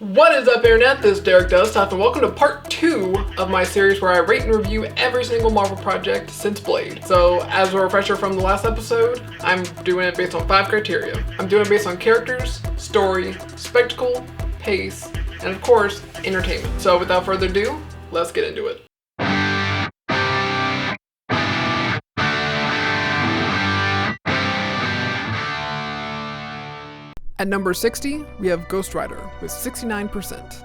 What is up, Internet? This is Derek Dustoff, and welcome to part 2 of my series where I rate and review every single Marvel project since Blade. So, as a refresher from the last episode, I'm doing it based on 5 criteria. I'm doing it based on characters, story, spectacle, pace, and of course, entertainment. So, without further ado, let's get into it. At number 60, we have Ghost Rider with 69%.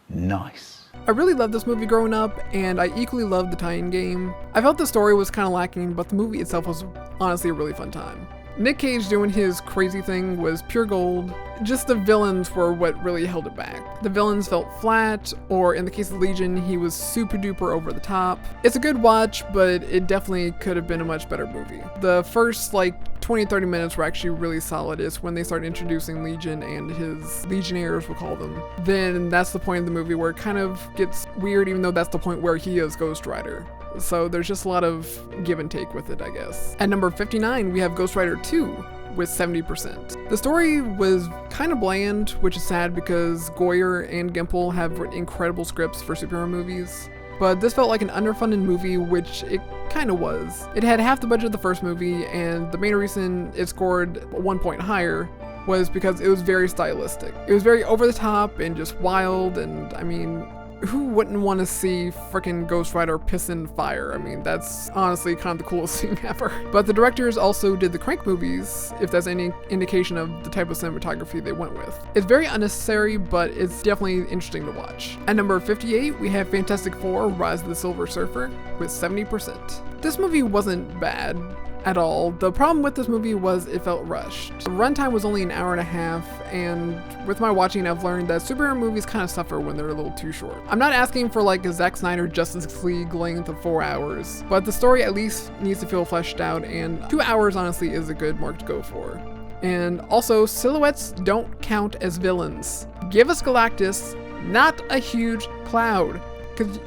Nice. I really loved this movie growing up, and I equally loved the tie-in game. I felt the story was kind of lacking, but the movie itself was honestly a really fun time. Nick Cage doing his crazy thing was pure gold. Just the villains were what really held it back. The villains felt flat, or in the case of Legion, he was super duper over the top. It's a good watch, but it definitely could have been a much better movie. The first 20-30 minutes were actually really solid. It's when they start introducing Legion and his Legionnaires, we'll call them. Then that's the point of the movie where it kind of gets weird, even though that's the point where he is Ghost Rider. So there's just a lot of give and take with it, I guess. At number 59, we have Ghost Rider 2 with 70%. The story was kind of bland, which is sad because Goyer and Gimple have written incredible scripts for superhero movies. But this felt like an underfunded movie, which it kind of was. It had half the budget of the first movie, and the main reason it scored 1 point higher was because it was very stylistic. It was very over the top and just wild, and I mean, who wouldn't want to see frickin' Ghost Rider pissing fire? I mean, that's honestly kind of the coolest thing ever. But the directors also did the Crank movies, if that's any indication of the type of cinematography they went with. It's very unnecessary, but it's definitely interesting to watch. At number 58, we have Fantastic Four: Rise of the Silver Surfer with 70%. This movie wasn't bad at all. The problem with this movie was it felt rushed. The runtime was only an hour and a half, and with my watching, I've learned that superhero movies kind of suffer when they're a little too short. I'm not asking for a Zack Snyder Justice League length of 4 hours, but the story at least needs to feel fleshed out, and 2 hours honestly is a good mark to go for. And also, silhouettes don't count as villains. Give us Galactus, not a huge cloud, because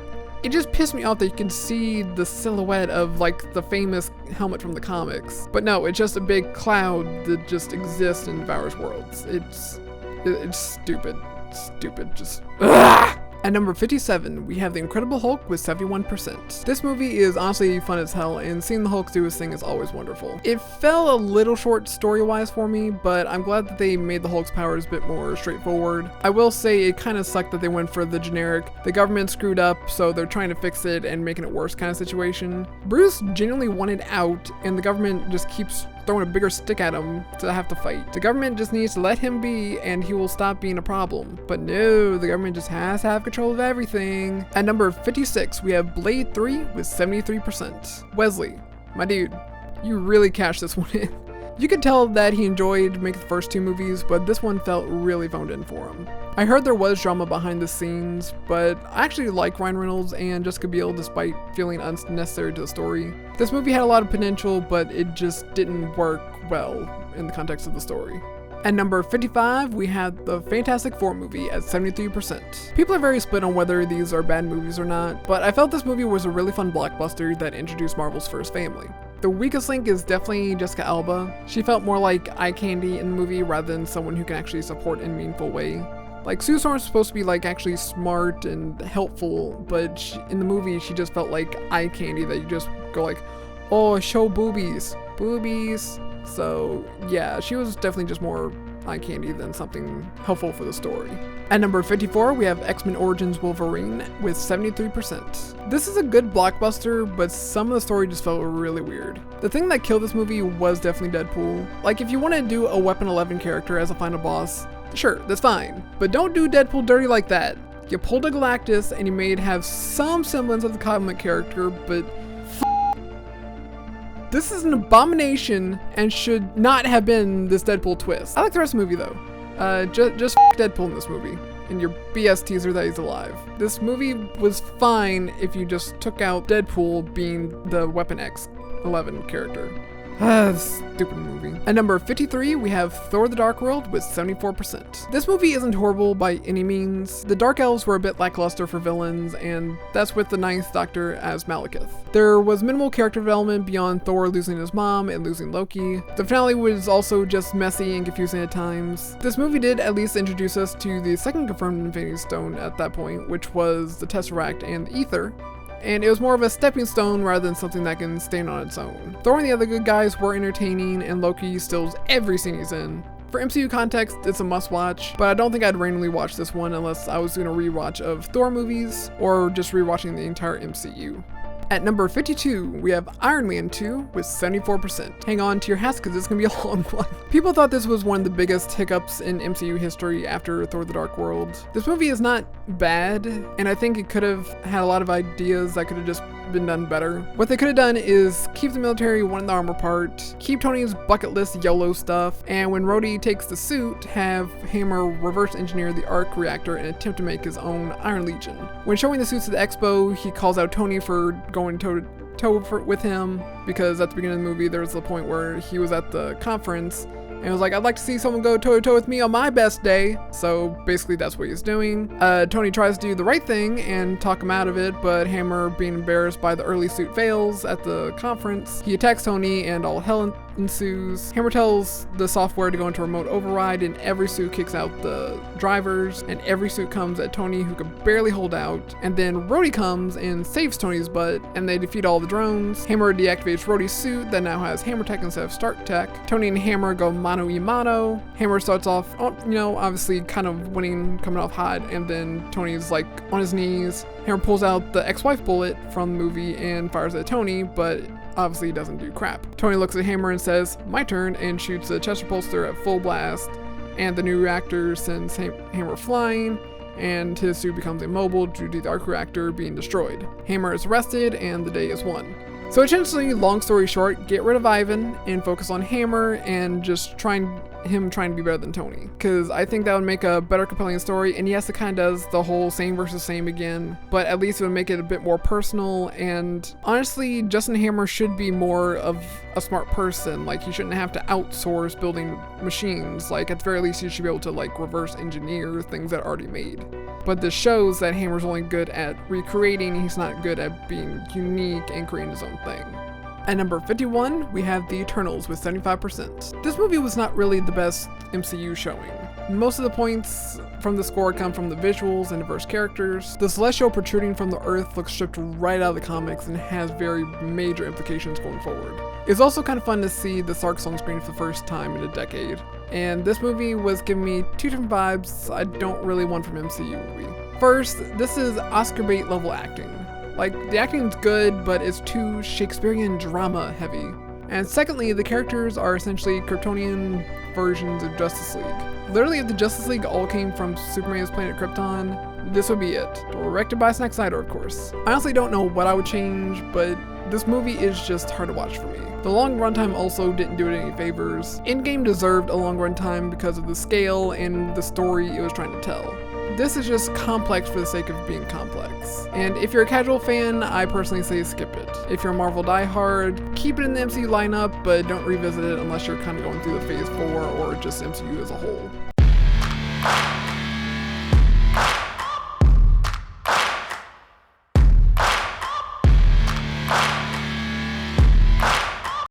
it just pissed me off that you can see the silhouette of the famous helmet from the comics. But no, it's just a big cloud that just exists and devours worlds. It's stupid. Stupid. Just ugh! At number 57, we have The Incredible Hulk with 71%. This movie is honestly fun as hell, and seeing the Hulk do his thing is always wonderful. It fell a little short story-wise for me, but I'm glad that they made the Hulk's powers a bit more straightforward. I will say it kind of sucked that they went for the generic, the government screwed up, so they're trying to fix it and making it worse kind of situation. Bruce genuinely wanted out, and the government just keeps throwing a bigger stick at him to have to fight. The government just needs to let him be, and he will stop being a problem. But no, the government just has to have control of everything. At number 56, we have Blade 3 with 73%. Wesley, my dude, you really cashed this one in. You could tell that he enjoyed making the first 2 movies, but this one felt really phoned in for him. I heard there was drama behind the scenes, but I actually like Ryan Reynolds and Jessica Biel despite feeling unnecessary to the story. This movie had a lot of potential, but it just didn't work well in the context of the story. At number 55, we had the Fantastic Four movie at 73%. People are very split on whether these are bad movies or not, but I felt this movie was a really fun blockbuster that introduced Marvel's first family. The weakest link is definitely Jessica Alba. She felt more like eye candy in the movie rather than someone who can actually support in a meaningful way. Sue Storm's supposed to be actually smart and helpful, but in the movie she just felt like eye candy that you just go oh, show boobies. So yeah, she was definitely just more eye candy than something helpful for the story. At number 54, we have X-Men Origins Wolverine with 73%. This is a good blockbuster, but some of the story just felt really weird. The thing that killed this movie was definitely Deadpool. If you want to do a Weapon 11 character as a final boss, sure, that's fine, but don't do Deadpool dirty like that. You pulled a Galactus and you made have some semblance of the comic character, but this is an abomination and should not have been this Deadpool twist. I like the rest of the movie though. Just Deadpool in this movie and your BS teaser that he's alive. This movie was fine if you just took out Deadpool being the Weapon X 11 character. Stupid movie. At number 53, we have Thor the Dark World with 74%. This movie isn't horrible by any means. The Dark Elves were a bit lackluster for villains, and that's with the Ninth Doctor as Malekith. There was minimal character development beyond Thor losing his mom and losing Loki. The finale was also just messy and confusing at times. This movie did at least introduce us to the second confirmed Infinity Stone at that point, which was the Tesseract and the Ether. And it was more of a stepping stone rather than something that can stand on its own. Thor and the other good guys were entertaining, and Loki steals every scene he's in. For MCU context, it's a must watch, but I don't think I'd randomly watch this one unless I was doing a rewatch of Thor movies or just rewatching the entire MCU. At number 52, we have Iron Man 2 with 74%. Hang on to your hats because it's going to be a long one. People thought this was one of the biggest hiccups in MCU history after Thor the Dark World. This movie is not bad, and I think it could have had a lot of ideas that could have just been done better. What they could have done is keep the military wanting the armor part, keep Tony's bucket list YOLO stuff, and when Rhodey takes the suit, have Hammer reverse engineer the arc reactor and attempt to make his own Iron Legion. When showing the suits at the expo, he calls out Tony for going toe-to-toe with him, because at the beginning of the movie there was a point where he was at the conference and was like, I'd like to see someone go toe-to-toe with me on my best day. So basically that's what he's doing. Tony tries to do the right thing and talk him out of it, but Hammer, being embarrassed by the early suit fails at the conference, he attacks Tony and all hell ensues. Hammer tells the software to go into remote override, and every suit kicks out the drivers, and every suit comes at Tony, who could barely hold out. And then Rhodey comes and saves Tony's butt, and they defeat all the drones. Hammer deactivates Rhodey's suit that now has Hammer Tech instead of Stark Tech. Tony and Hammer go mano a mano. Hammer starts off, obviously kind of winning, coming off hot, and then Tony's like on his knees. Hammer pulls out the ex-wife bullet from the movie and fires at Tony, but obviously doesn't do crap. Tony looks at Hammer and says, "My turn," and shoots a Chester Pulsar at full blast, and the new reactor sends Hammer flying, and his suit becomes immobile due to the arc reactor being destroyed. Hammer is arrested, and the day is won. So essentially, long story short, get rid of Ivan and focus on Hammer and just trying to be better than Tony. Because I think that would make a better compelling story, and yes, it kind of does the whole same versus same again, but at least it would make it a bit more personal. And honestly, Justin Hammer should be more of a smart person. Like, he shouldn't have to outsource building machines. Like, at the very least, he should be able to like reverse engineer things that are already made. But this shows that Hammer's only good at recreating, he's not good at being unique and creating his own thing. At number 51, we have The Eternals with 75%. This movie was not really the best MCU showing. Most of the points from the score come from the visuals and diverse characters. The Celestial protruding from the Earth looks stripped right out of the comics and has very major implications going forward. It's also kind of fun to see the Sarks on screen for the first time in a decade. And this movie was giving me two different vibes I don't really want from an MCU movie. First, this is Oscar bait level acting. Like, the acting's good, but it's too Shakespearean drama heavy. And secondly, the characters are essentially Kryptonian versions of Justice League. Literally, if the Justice League all came from Superman's planet Krypton, this would be it. Directed by Zack Snyder, of course. I honestly don't know what I would change, but this movie is just hard to watch for me. The long runtime also didn't do it any favors. Endgame deserved a long runtime because of the scale and the story it was trying to tell. This is just complex for the sake of being complex. And if you're a casual fan, I personally say skip it. If you're a Marvel diehard, keep it in the MCU lineup, but don't revisit it unless you're kind of going through the Phase 4 or just MCU as a whole.